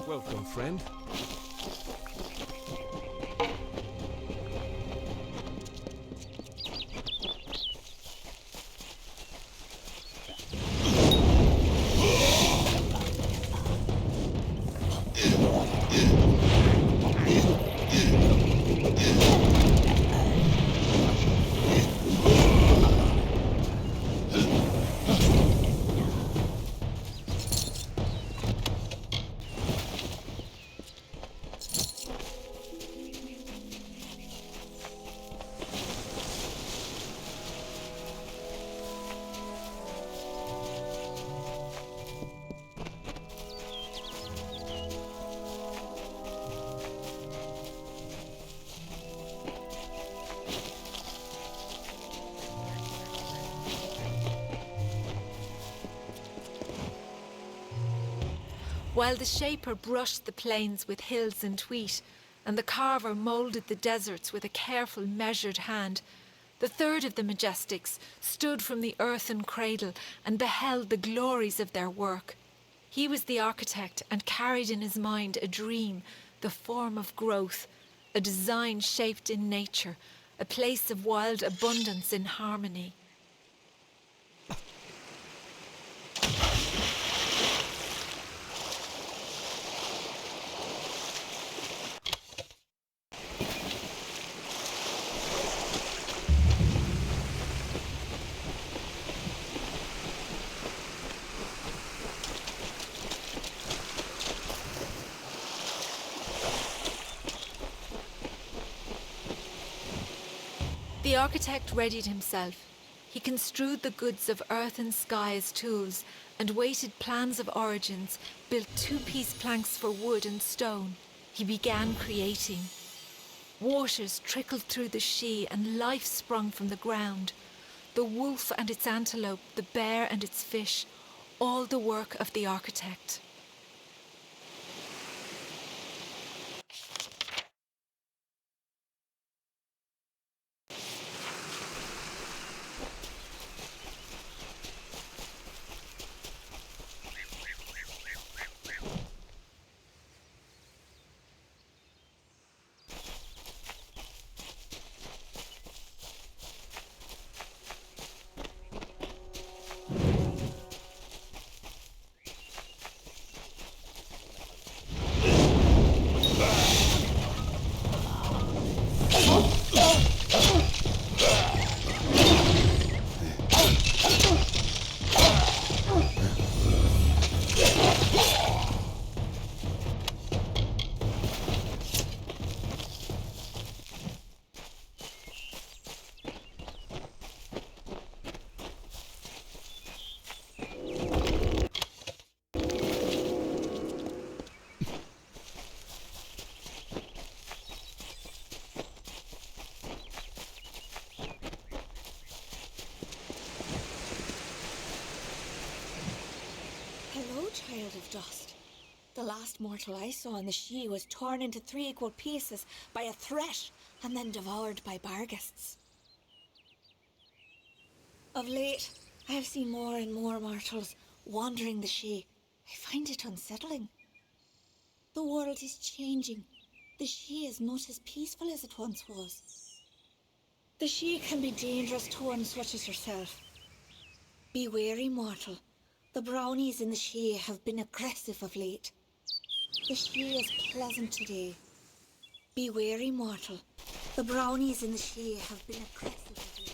Welcome, friend. While the shaper brushed the plains with hills and wheat, and the carver moulded the deserts with a careful, measured hand, the third of the Majestics stood from the earthen cradle and beheld the glories of their work. He was the architect and carried in his mind a dream, the form of growth, a design shaped in nature, a place of wild abundance in harmony. The architect readied himself. He construed the goods of earth and sky as tools, and weighted plans of origins, built two-piece planks for wood and stone. He began creating. Waters trickled through the Shee, and life sprung from the ground. The wolf and its antelope, the bear and its fish, all the work of the architect. Hello, child of dust. The last mortal I saw in the Shee was torn into 3 equal pieces by a threat and then devoured by Barghists. Of late, I have seen more and more mortals wandering the Shee. I find it unsettling. The world is changing. The Shee is not as peaceful as it once was. The Shee can be dangerous to one such as yourself. Be wary, mortal. The brownies in the Shee have been aggressive of late. The Shee is pleasant today. Be wary, mortal. The brownies in the Shee have been aggressive of late.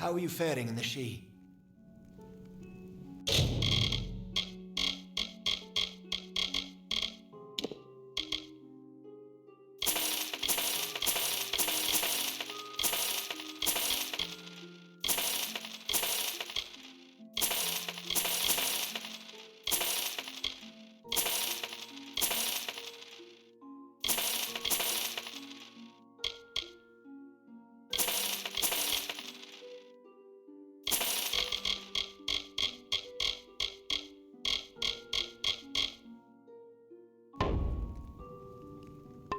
How are you faring in the She?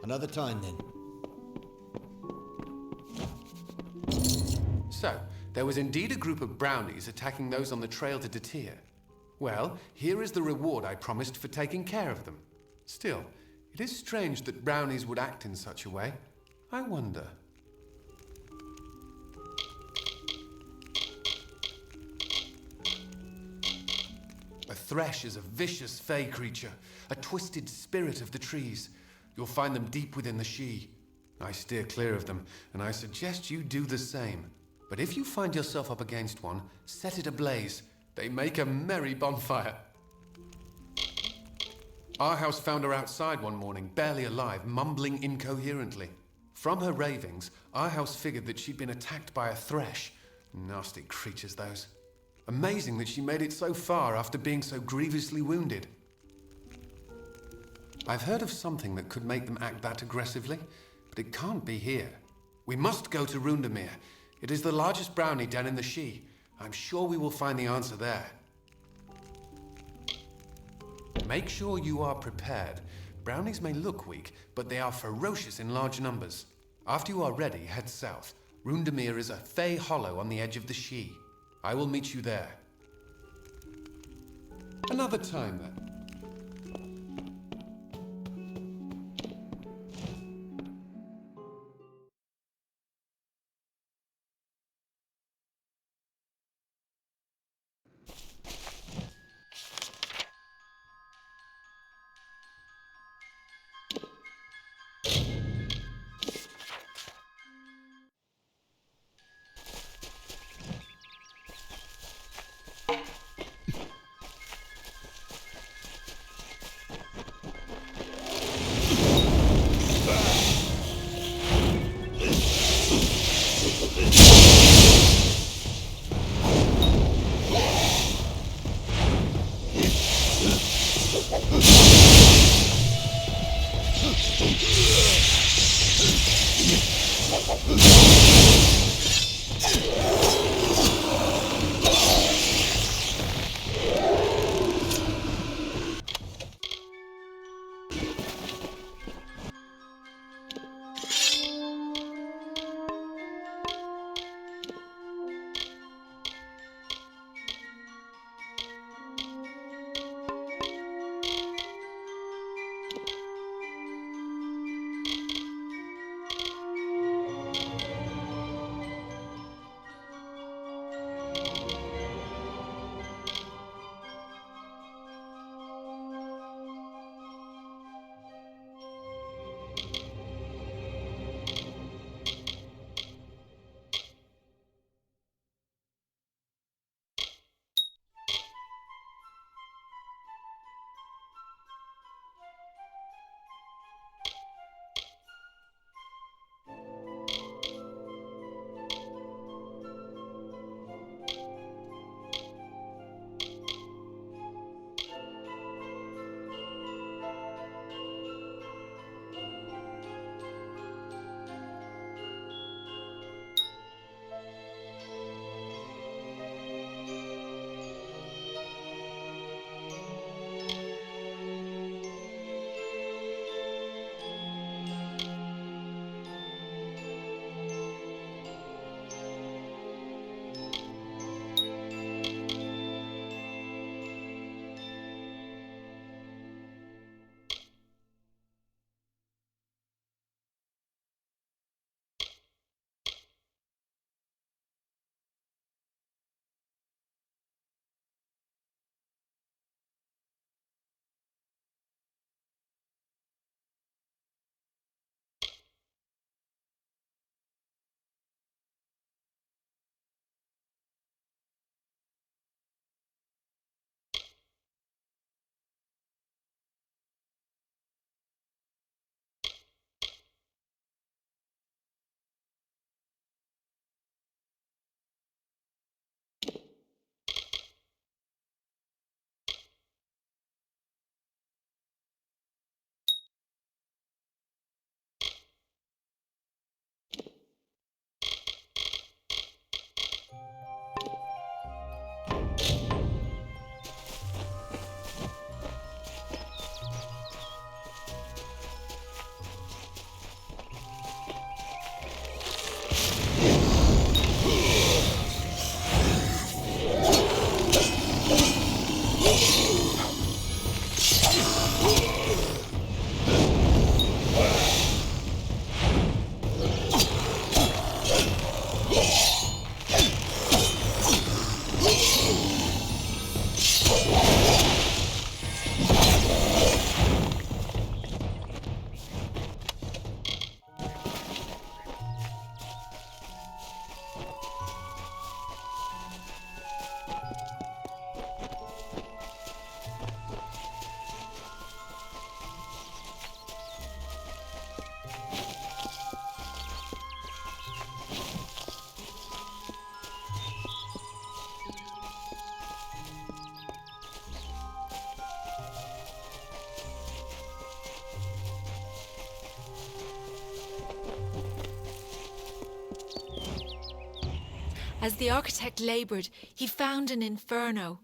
Another time then. So, there was indeed a group of brownies attacking those on the trail to Detir. Well, here is the reward I promised for taking care of them. Still, it is strange that brownies would act in such a way. I wonder. A thresh is a vicious fey creature, a twisted spirit of the trees. You'll find them deep within the She. I steer clear of them, and I suggest you do the same. But if you find yourself up against one, set it ablaze. They make a merry bonfire. Our house found her outside one morning, barely alive, mumbling incoherently. From her ravings, our house figured that she'd been attacked by a thresh. Nasty creatures, those. Amazing that she made it so far after being so grievously wounded. I've heard of something that could make them act that aggressively, but it can't be here. We must go to Rundamir. It is the largest brownie den in the She. I'm sure we will find the answer there. Make sure you are prepared. Brownies may look weak, but they are ferocious in large numbers. After you are ready, head south. Rundamir is a fey hollow on the edge of the She. I will meet you there. Another time, then. As the architect laboured, he found an inferno.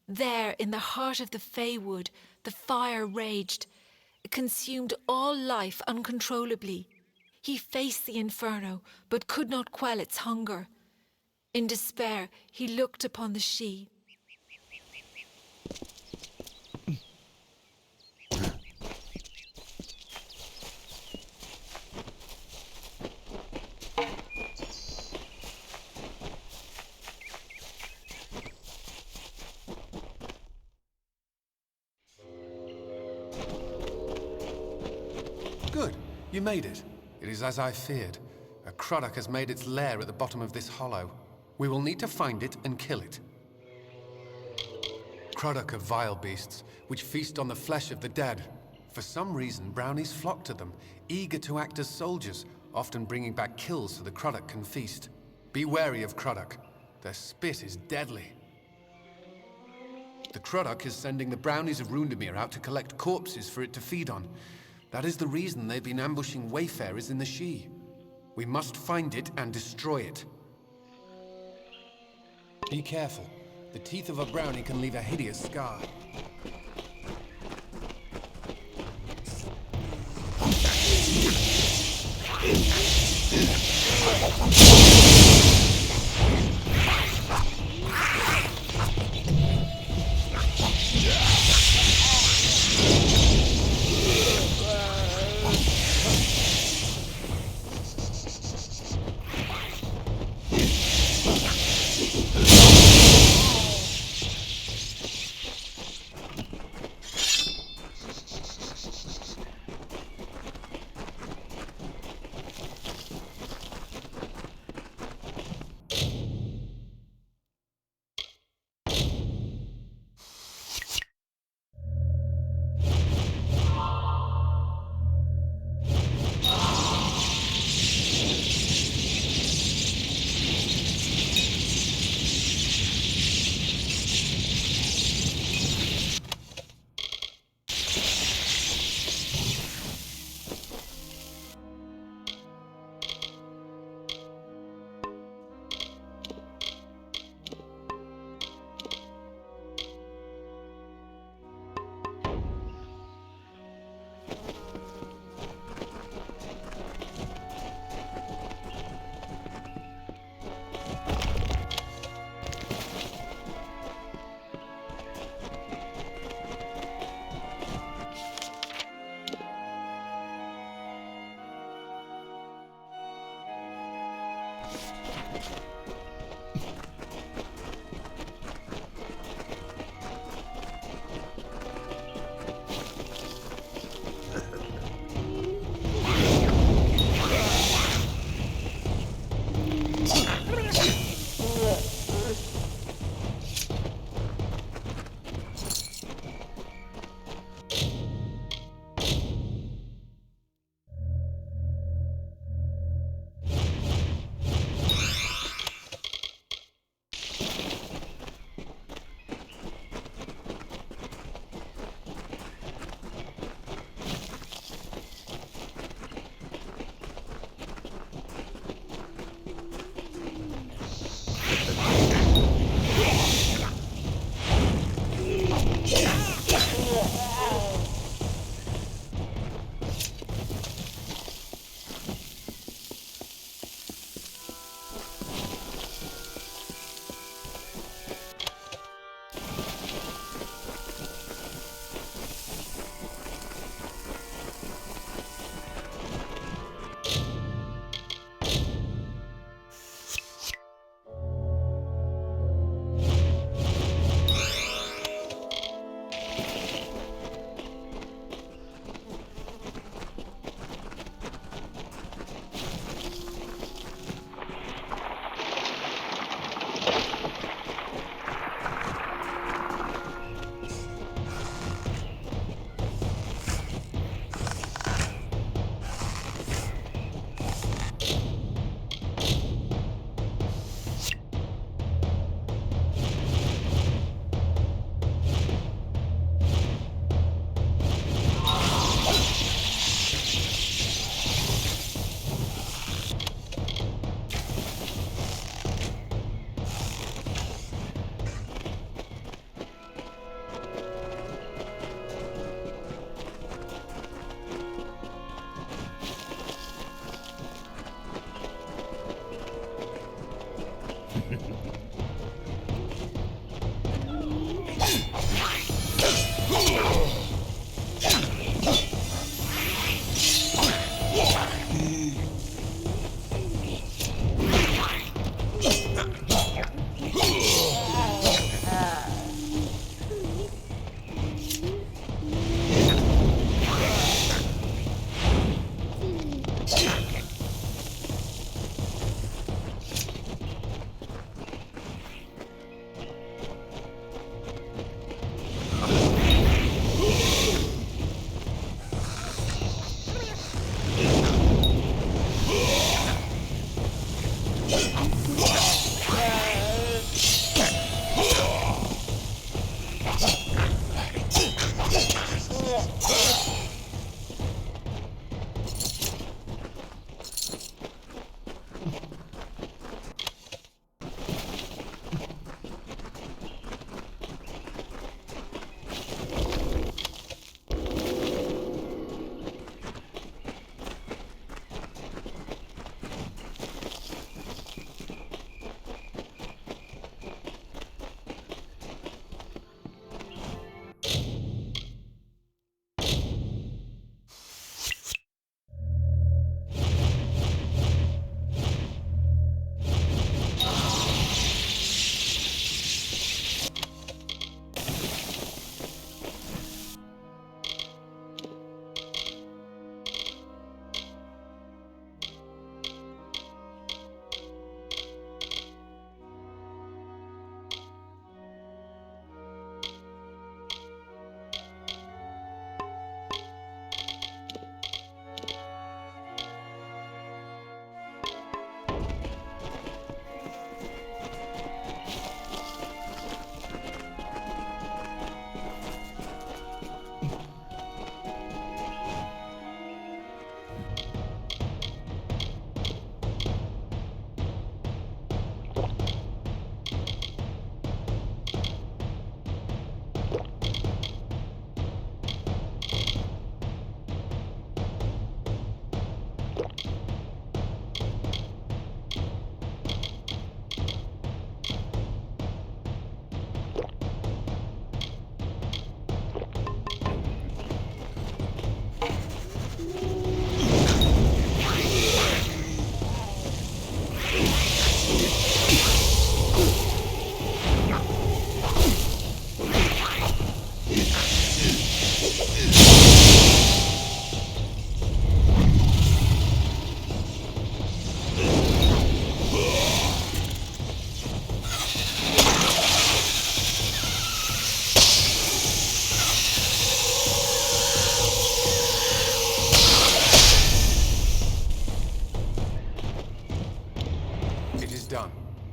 There, in the heart of the Fey Wood, the fire raged. It consumed all life uncontrollably. He faced the inferno, but could not quell its hunger. In despair, he looked upon the Sidhe. Good. You made it. It is as I feared. A Croddock has made its lair at the bottom of this hollow. We will need to find it and kill it. Croddock are vile beasts, which feast on the flesh of the dead. For some reason, brownies flock to them, eager to act as soldiers, often bringing back kills so the Croddock can feast. Be wary of Croddock. Their spit is deadly. The Croddock is sending the brownies of Rundemir out to collect corpses for it to feed on. That is the reason they've been ambushing wayfarers in the Sidhe. We must find it and destroy it. Be careful. The teeth of a brownie can leave a hideous scar.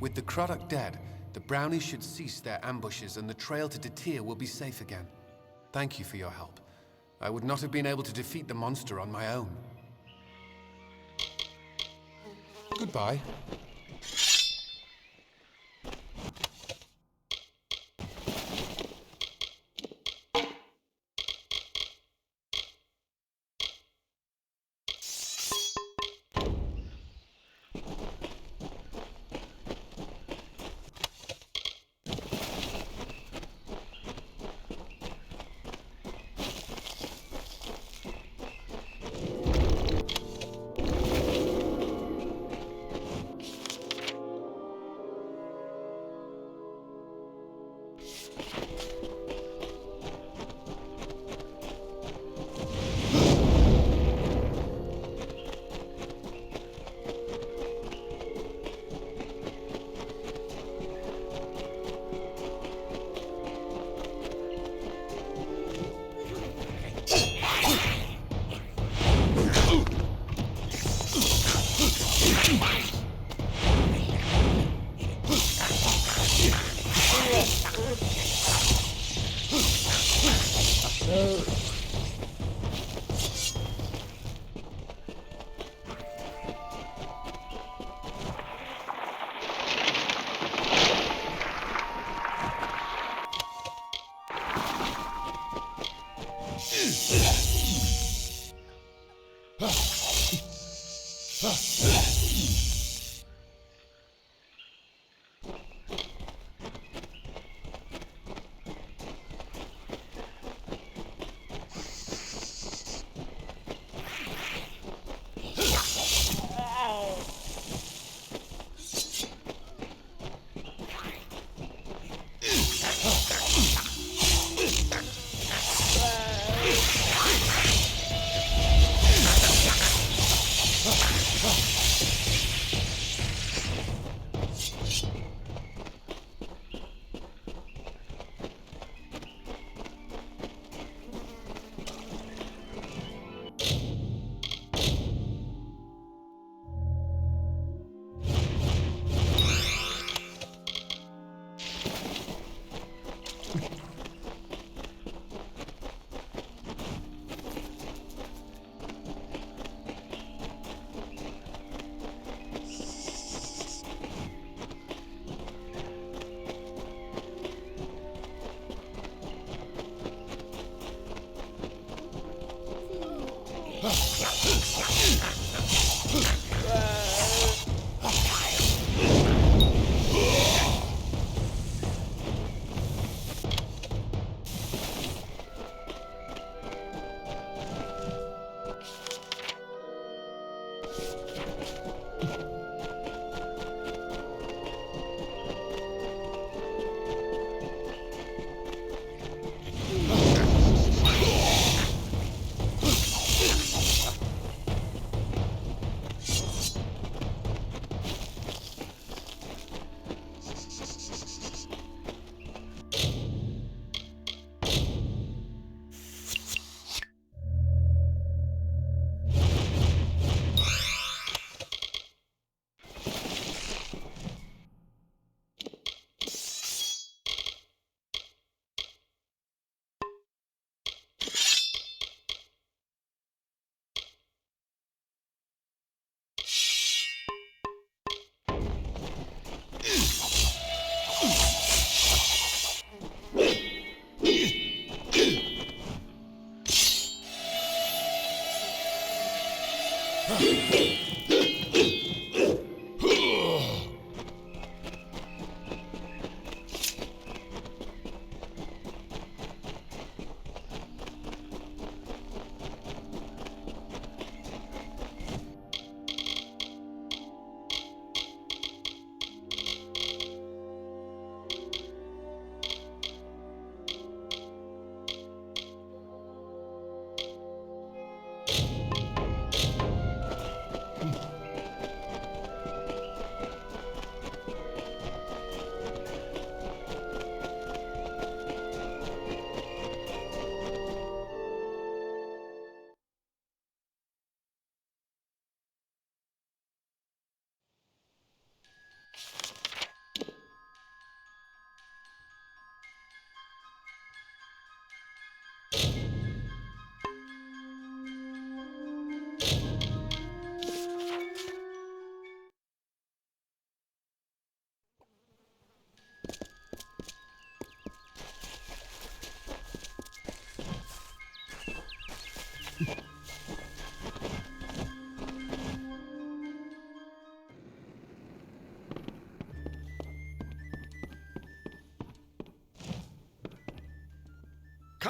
With the Craddock dead, the brownies should cease their ambushes and the trail to Detir will be safe again. Thank you for your help. I would not have been able to defeat the monster on my own. Goodbye.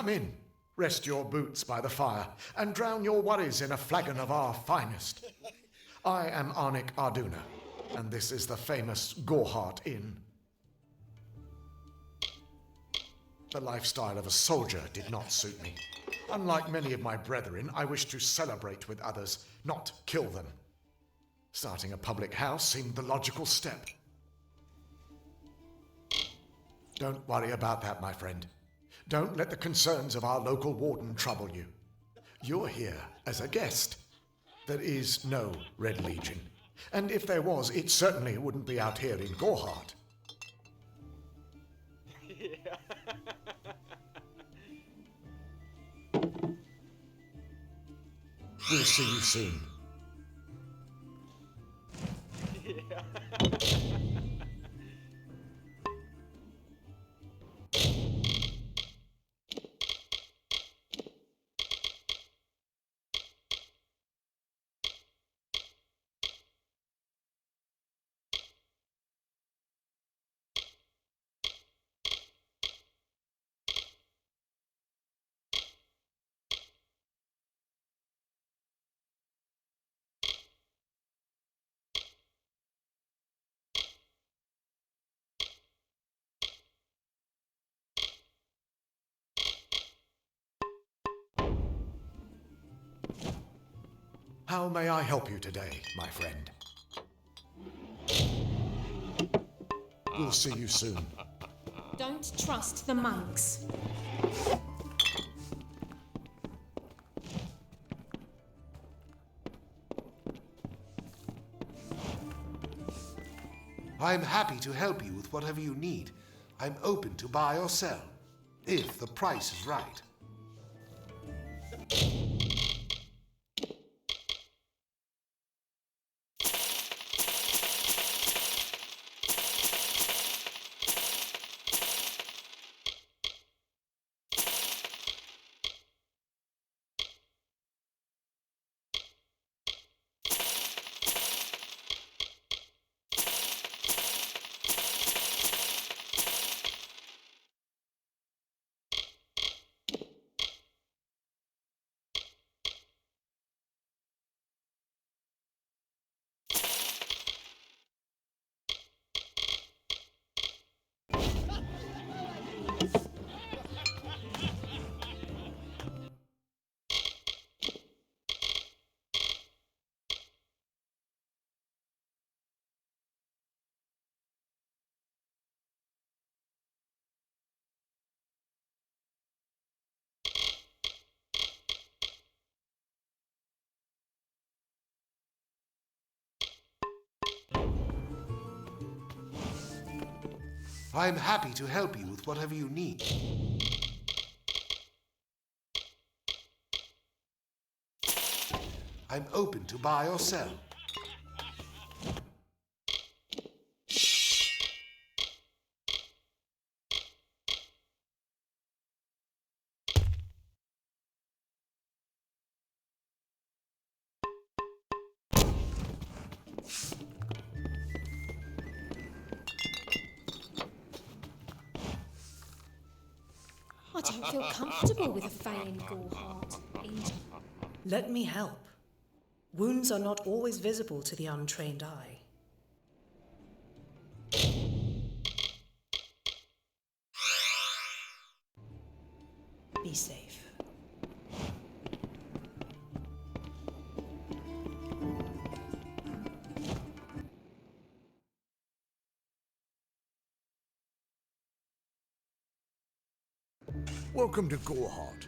Come in, rest your boots by the fire, and drown your worries in a flagon of our finest. I am Arnik Arduna, and this is the famous Gorhart Inn. The lifestyle of a soldier did not suit me. Unlike many of my brethren, I wish to celebrate with others, not kill them. Starting a public house seemed the logical step. Don't worry about that, my friend. Don't let the concerns of our local warden trouble you. You're here as a guest. There is no Red Legion. And if there was, it certainly wouldn't be out here in Gorhart. We'll see you soon. How may I help you today, my friend? We'll see you soon. Don't trust the monks. I'm happy to help you with whatever you need. I'm open to buy or sell, if the price is right. I'm happy to help you with whatever you need. I'm open to buy or sell. I don't feel comfortable with a Fae in Gorhart either. Let me help. Wounds are not always visible to the untrained eye. Be safe. Welcome to Gorhart.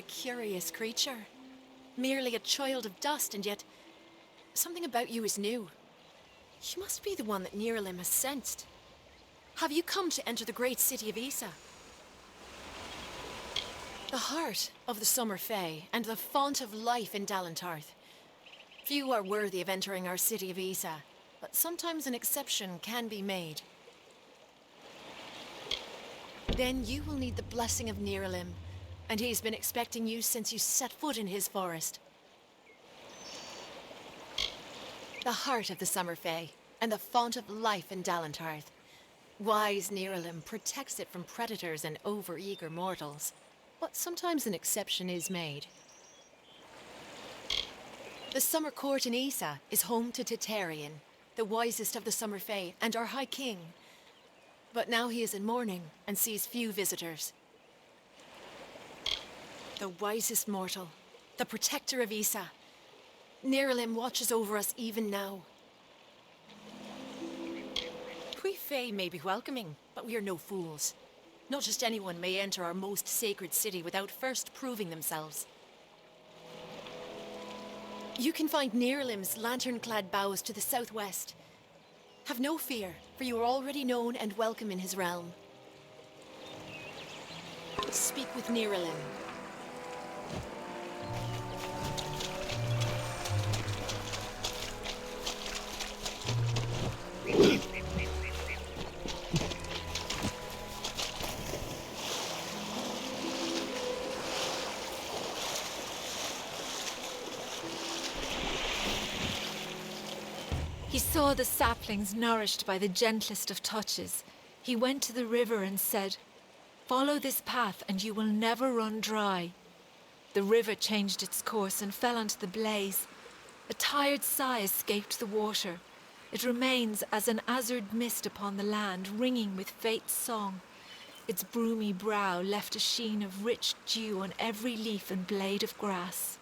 curious creature. Merely a child of dust, and yet something about you is new. You must be the one that Niralim has sensed. Have you come to enter the great city of Isa? The heart of the Summer Fae, and the font of life in Dalentarth. Few are worthy of entering our city of Isa, but sometimes an exception can be made. Then you will need the blessing of Niralim, and he's been expecting you since you set foot in his forest. The heart of the Summer Fae, and the font of life in Dalentarth. Wise Niralim protects it from predators and overeager mortals, but sometimes an exception is made. The Summer Court in Isa is home to Titarian, the wisest of the Summer Fae and our High King. But now he is in mourning and sees few visitors. The wisest mortal, the protector of Isa. Niralim watches over us even now. We Fae may be welcoming, but we are no fools. Not just anyone may enter our most sacred city without first proving themselves. You can find Niralim's lantern-clad boughs to the southwest. Have no fear, for you are already known and welcome in his realm. Speak with Niralim. He saw the saplings nourished by the gentlest of touches. He went to the river and said, "Follow this path and you will never run dry." The river changed its course and fell onto the blaze. A tired sigh escaped the water. It remains as an azure mist upon the land, ringing with fate's song. Its broomy brow left a sheen of rich dew on every leaf and blade of grass.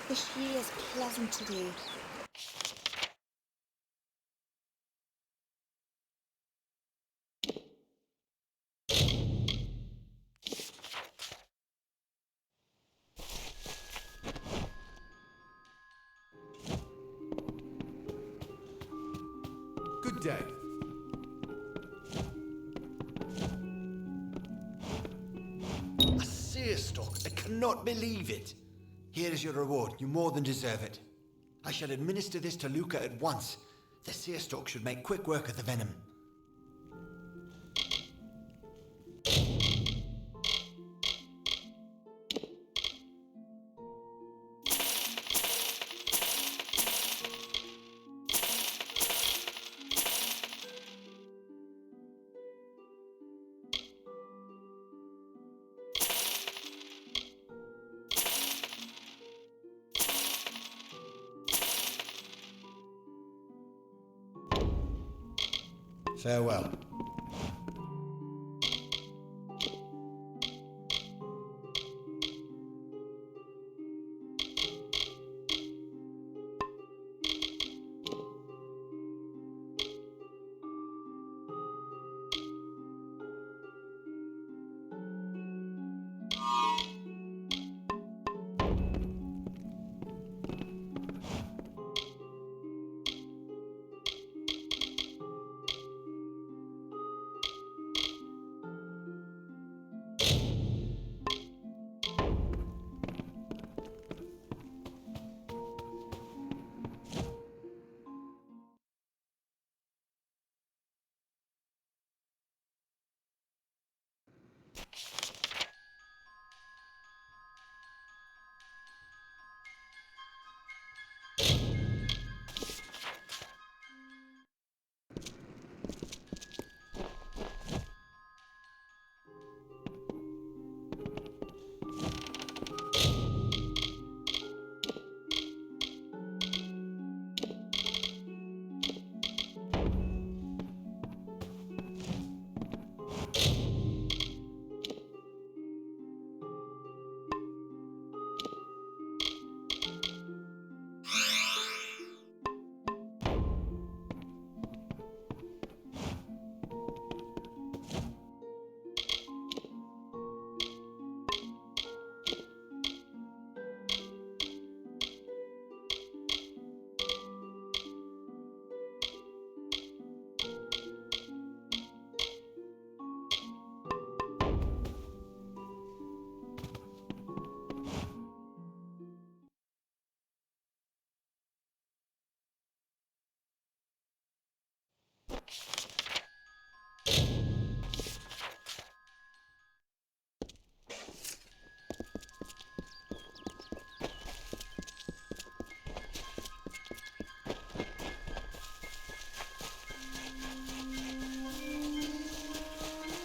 The she is pleasant today. Good day. A seer stalk! I cannot believe it! Here is your reward. You more than deserve it. I shall administer this to Luca at once. The seer stalk should make quick work of the venom. Farewell.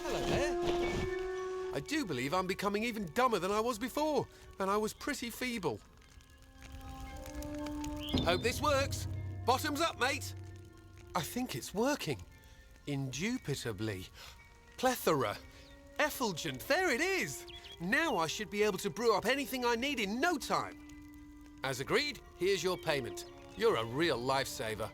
Hello there. I do believe I'm becoming even dumber than I was before, and I was pretty feeble. Hope this works. Bottoms up, mate. I think it's working. Indubitably. Plethora. Effulgent. There it is. Now I should be able to brew up anything I need in no time. As agreed, here's your payment. You're a real lifesaver.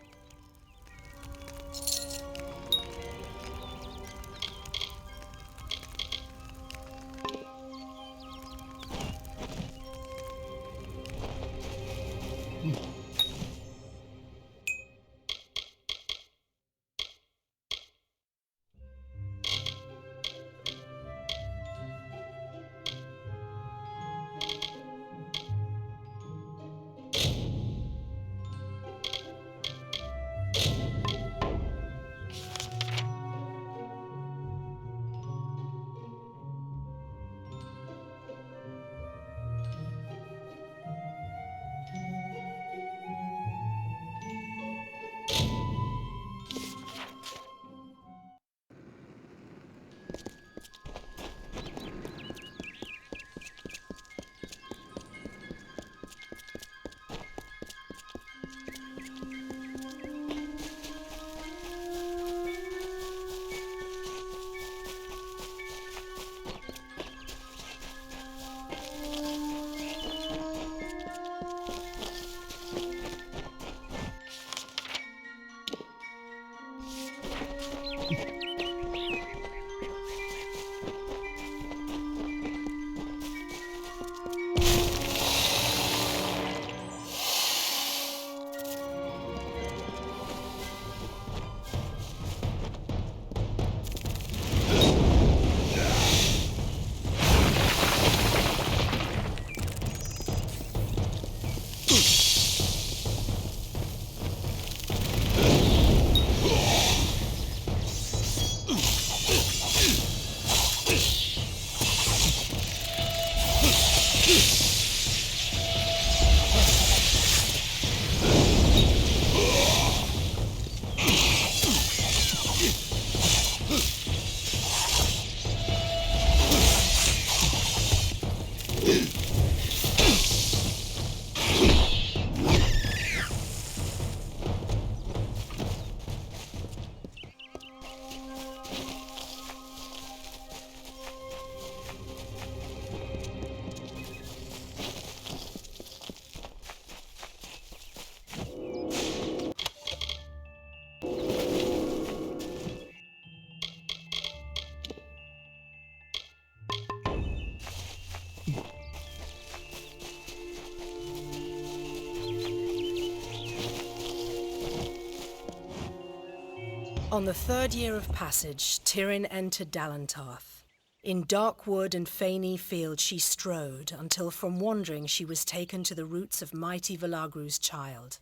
On the third year of passage, Tyrin entered Dalantarth. In dark wood and fany field she strode, until from wandering she was taken to the roots of mighty Velagru's child.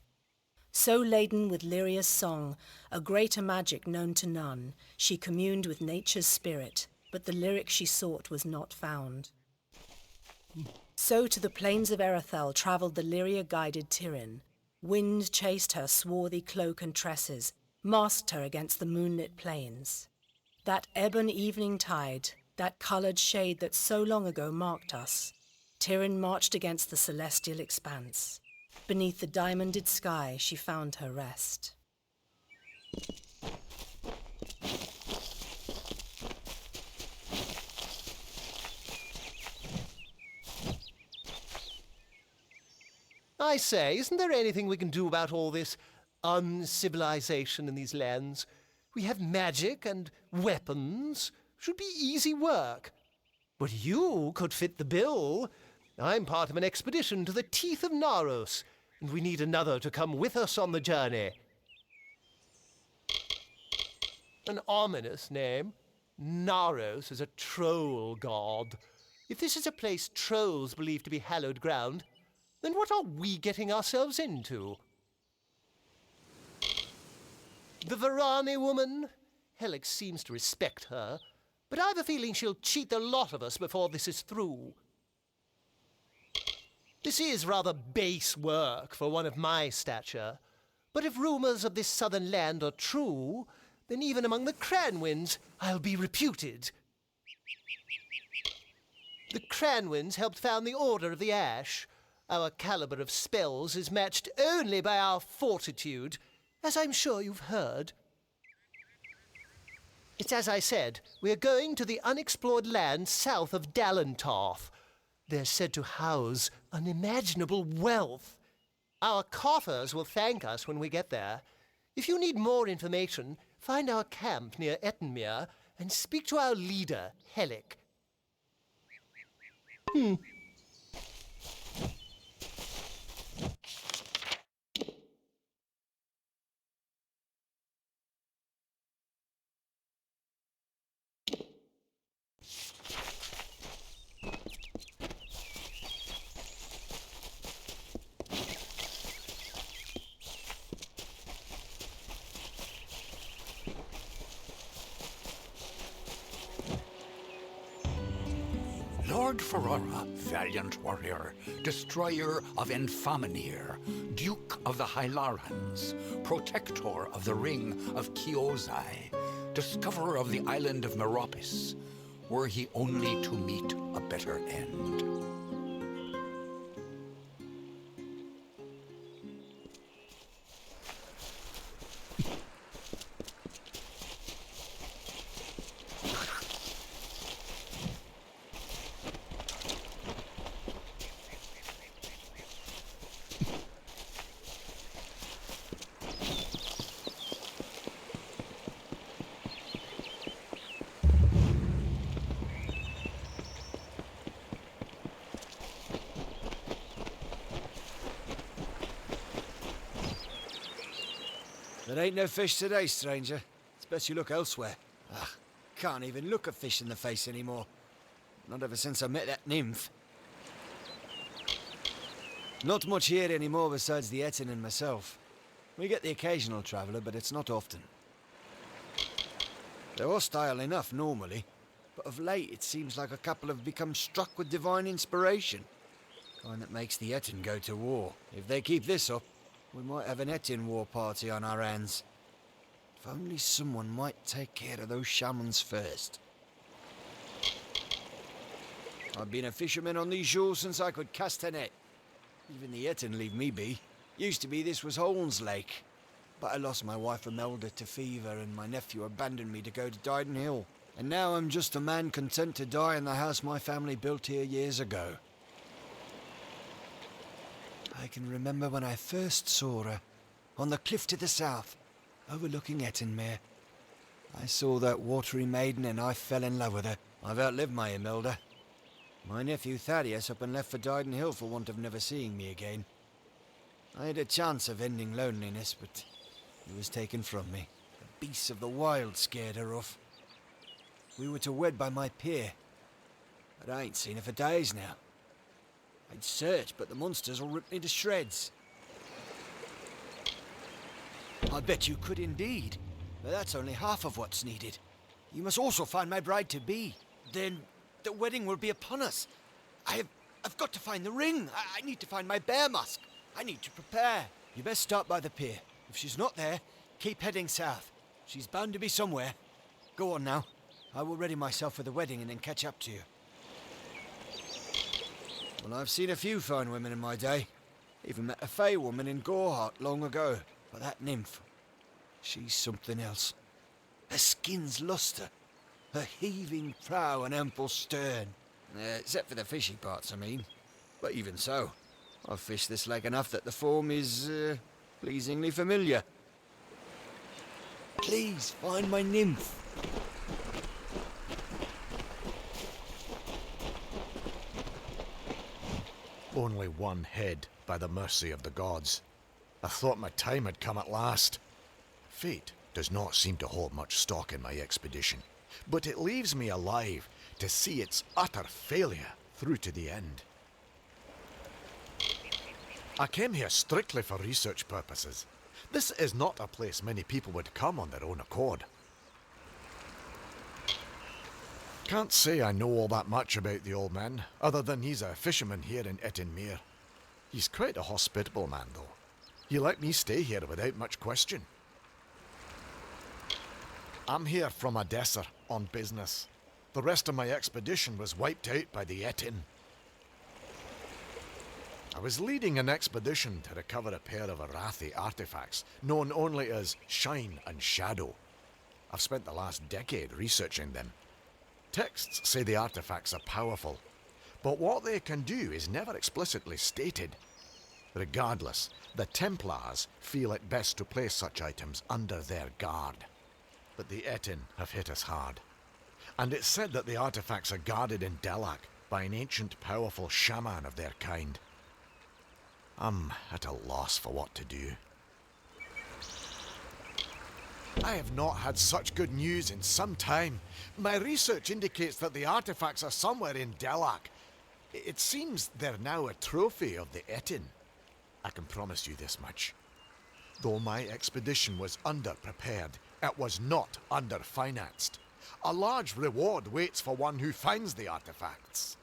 So laden with Lyria's song, a greater magic known to none, she communed with nature's spirit, but the lyric she sought was not found. So to the plains of Erethel travelled the Lyria-guided Tyrin. Wind chased her swarthy cloak and tresses, masked her against the moonlit plains. That ebon evening tide, that coloured shade that so long ago marked us, Tyrin marched against the celestial expanse. Beneath the diamonded sky she found her rest. I say, isn't there anything we can do about all this uncivilization in these lands? We have magic and weapons. Should be easy work. But you could fit the bill. I'm part of an expedition to the teeth of Naros, and we need another to come with us on the journey. An ominous name. Naros is a troll god. If this is a place trolls believe to be hallowed ground, then what are we getting ourselves into? The Varani woman? Helix seems to respect her, but I've a feeling she'll cheat the lot of us before this is through. This is rather base work for one of my stature, but if rumours of this southern land are true, then even among the Cranwins I'll be reputed. The Cranwins helped found the Order of the Ash. Our caliber of spells is matched only by our fortitude, as I'm sure you've heard. It's as I said, we're going to the unexplored land south of Dalentarth. They're said to house unimaginable wealth. Our coffers will thank us when we get there. If you need more information, find our camp near Ettenmere and speak to our leader, Helic. Lord Ferrara, valiant warrior, destroyer of Enfaminir, Duke of the Hylarans, protector of the Ring of Kiozai, discoverer of the island of Meropis, were he only to meet a better end. There ain't no fish today, stranger. It's best you look elsewhere. Ugh, can't even look a fish in the face anymore. Not ever since I met that nymph. Not much here anymore besides the Etin and myself. We get the occasional traveller, but it's not often. They're hostile enough normally, but of late it seems like a couple have become struck with divine inspiration. Kind that makes the Etin go to war. If they keep this up, we might have an Etin war party on our hands. If only someone might take care of those shamans first. I've been a fisherman on these shores since I could cast a net. Even the Etin leave me be. Used to be this was Holmes Lake. But I lost my wife Imelda to fever and my nephew abandoned me to go to Dyden Hill. And now I'm just a man content to die in the house my family built here years ago. I can remember when I first saw her, on the cliff to the south, overlooking Ettenmere. I saw that watery maiden and I fell in love with her. I've outlived my Imelda. My nephew Thaddeus up and left for Dyden Hill for want of never seeing me again. I had a chance of ending loneliness, but it was taken from me. The beasts of the wild scared her off. We were to wed by my pier, but I ain't seen her for days now. I'd search, but the monsters will rip me to shreds. I bet you could indeed, but that's only half of what's needed. You must also find my bride-to-be. Then the wedding will be upon us. I've got to find the ring. I need to find my bear musk. I need to prepare. You best start by the pier. If she's not there, keep heading south. She's bound to be somewhere. Go on now. I will ready myself for the wedding and then catch up to you. Well, I've seen a few fine women in my day. Even met a fey woman in Gorhart long ago. But that nymph, she's something else. Her skin's lustre, her heaving prow and ample stern. Except for the fishy parts, I mean. But even so, I've fished this lake enough that the form is, pleasingly familiar. Please, find my nymph. Only one head, by the mercy of the gods. I thought my time had come at last. Fate does not seem to hold much stock in my expedition, but it leaves me alive to see its utter failure through to the end. I came here strictly for research purposes. This is not a place many people would come on their own accord. Can't say I know all that much about the old man, other than he's a fisherman here in Ettenmere. He's quite a hospitable man, though. He let me stay here without much question. I'm here from Odessa on business. The rest of my expedition was wiped out by the Etin. I was leading an expedition to recover a pair of Arathi artifacts, known only as Shine and Shadow. I've spent the last decade researching them. Texts say the artifacts are powerful, but what they can do is never explicitly stated. Regardless, the Templars feel it best to place such items under their guard. But the Etin have hit us hard. And it's said that the artifacts are guarded in Delac by an ancient powerful shaman of their kind. I'm at a loss for what to do. I have not had such good news in some time. My research indicates that the artifacts are somewhere in Delac. It seems they're now a trophy of the Etin. I can promise you this much. Though my expedition was underprepared, it was not underfinanced. A large reward waits for one who finds the artifacts.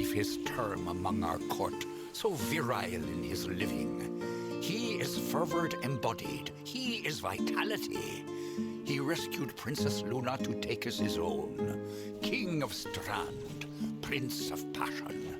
brief his term among our court, so virile in his living. He is fervor embodied. He is vitality. He rescued Princess Luna to take as his own. King of Strand, Prince of Passion.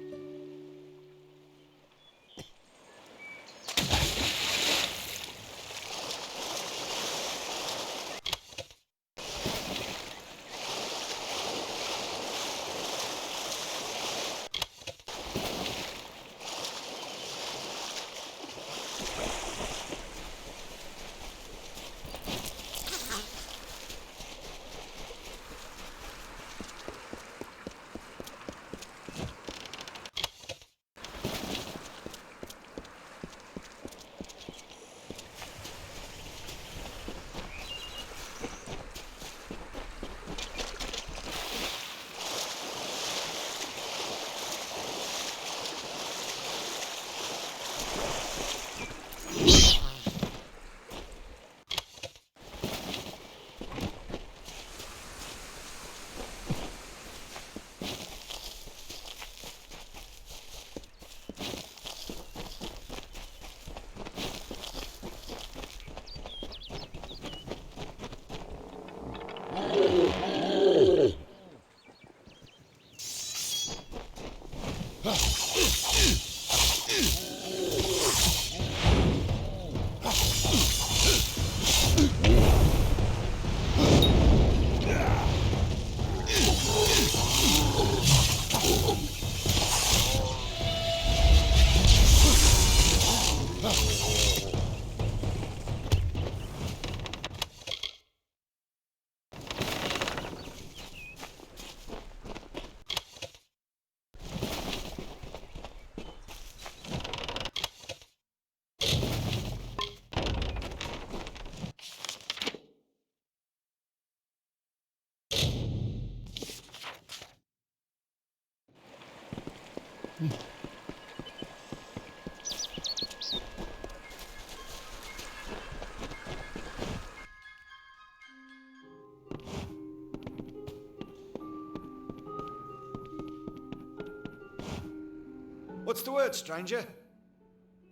What's the word, stranger?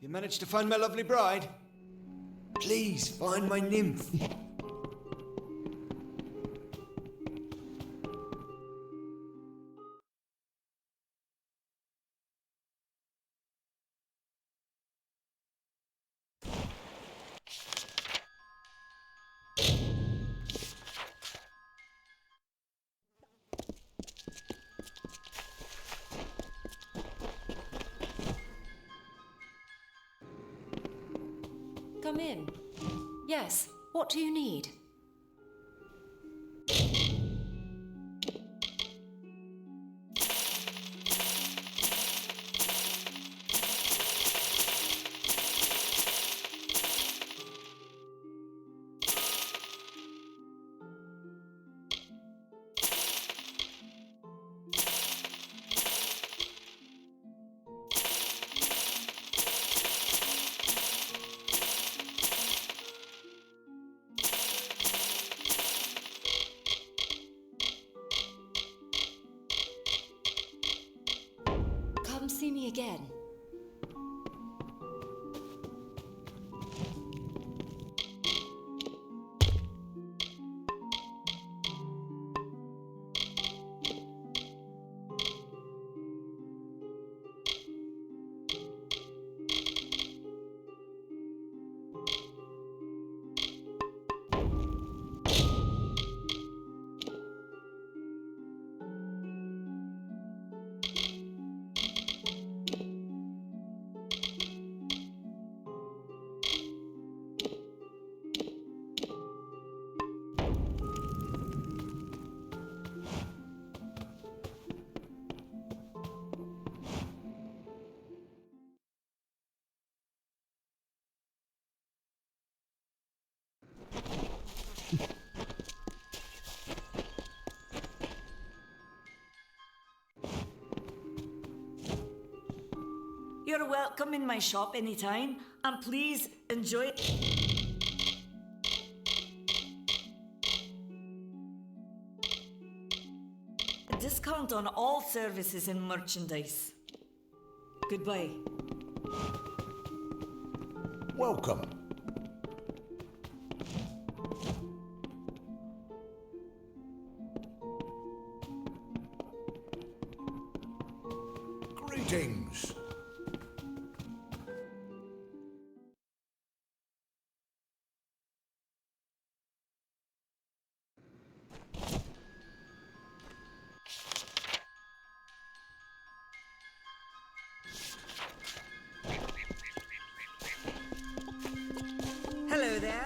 You managed to find my lovely bride? Please, find my nymph. Come in. Yes, what do you need? Come see me again. You're welcome in my shop anytime, and please enjoy it. discount on all services and merchandise. Goodbye. Welcome. Greetings. Hello there.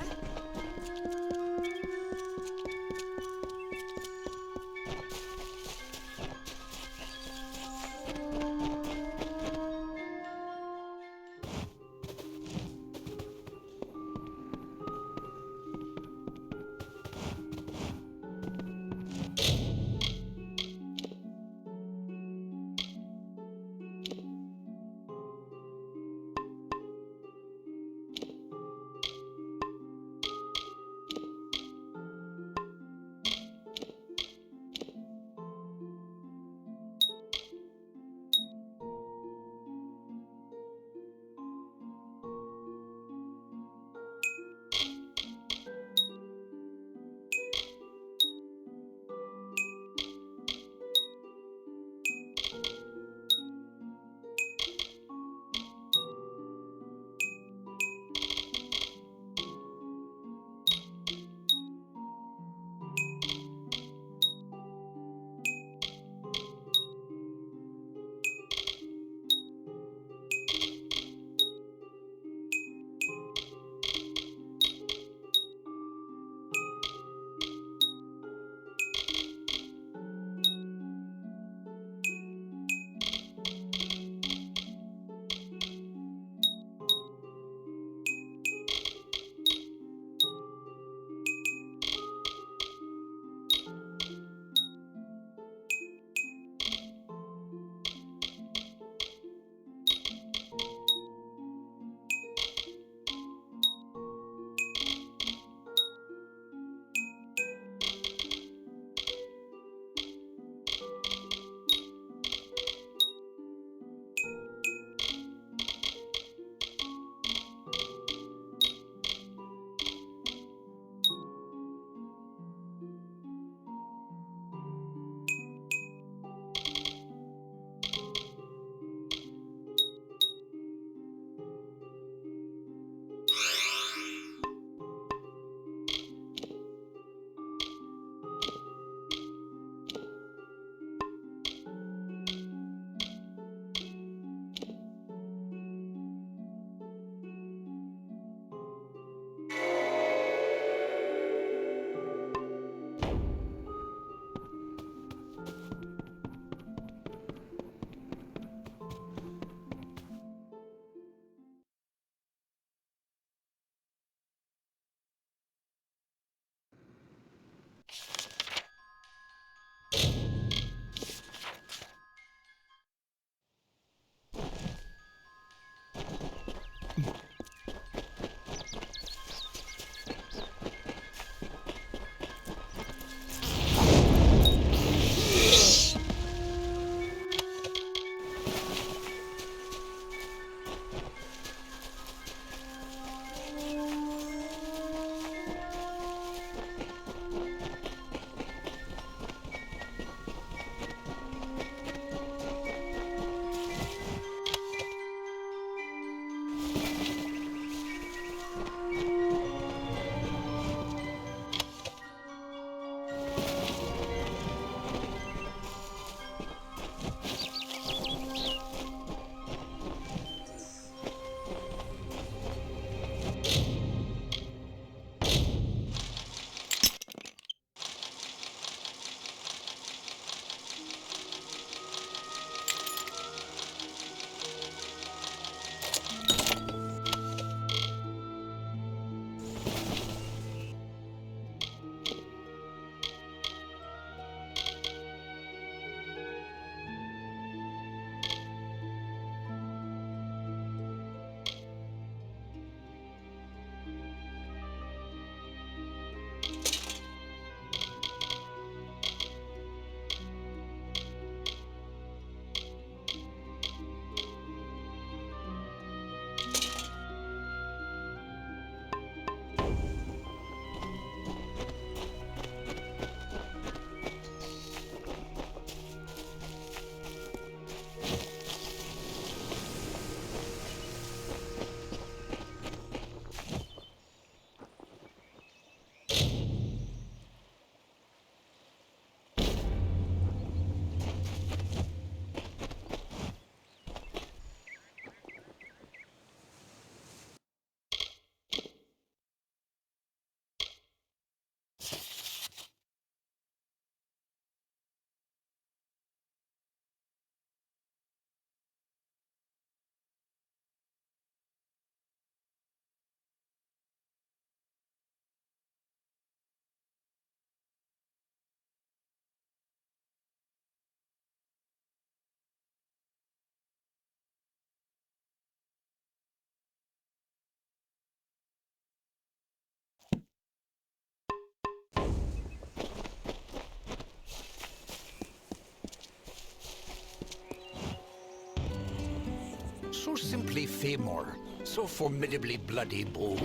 so simply Famor, so formidably bloody bold.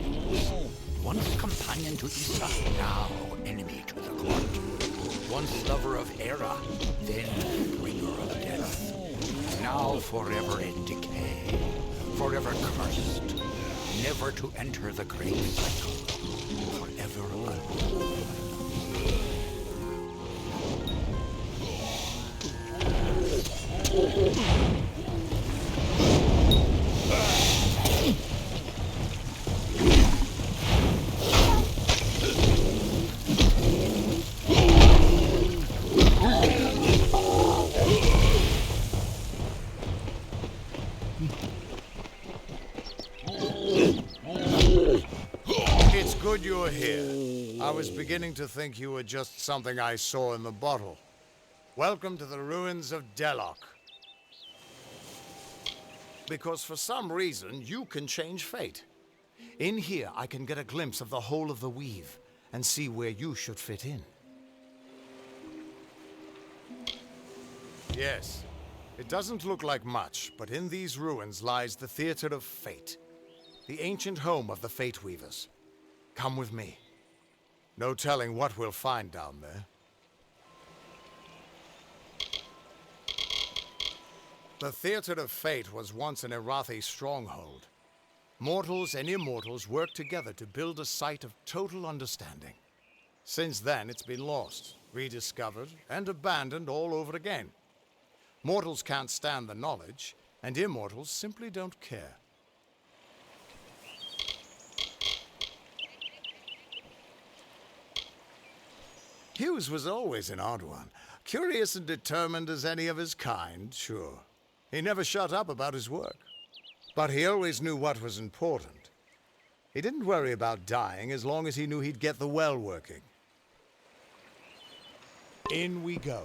Once companion to Issa, now enemy to the court. Once lover of Hera, then bringer of death. Now forever in decay, forever cursed, never to enter the great cycle, forever alone. It's good you're here. I was beginning to think you were just something I saw in the bottle. Welcome to the ruins of Delok. Because for some reason, you can change fate. In here, I can get a glimpse of the whole of the weave and see where you should fit in. Yes, it doesn't look like much, but in these ruins lies the Theater of Fate, the ancient home of the Fate Weavers. Come with me. No telling what we'll find down there. The Theater of Fate was once an Irathi stronghold. Mortals and immortals worked together to build a site of total understanding. Since then, it's been lost, rediscovered, and abandoned all over again. Mortals can't stand the knowledge, and immortals simply don't care. Hughes was always an odd one. Curious and determined as any of his kind, sure. He never shut up about his work. But he always knew what was important. He didn't worry about dying as long as he knew he'd get the well working. In we go.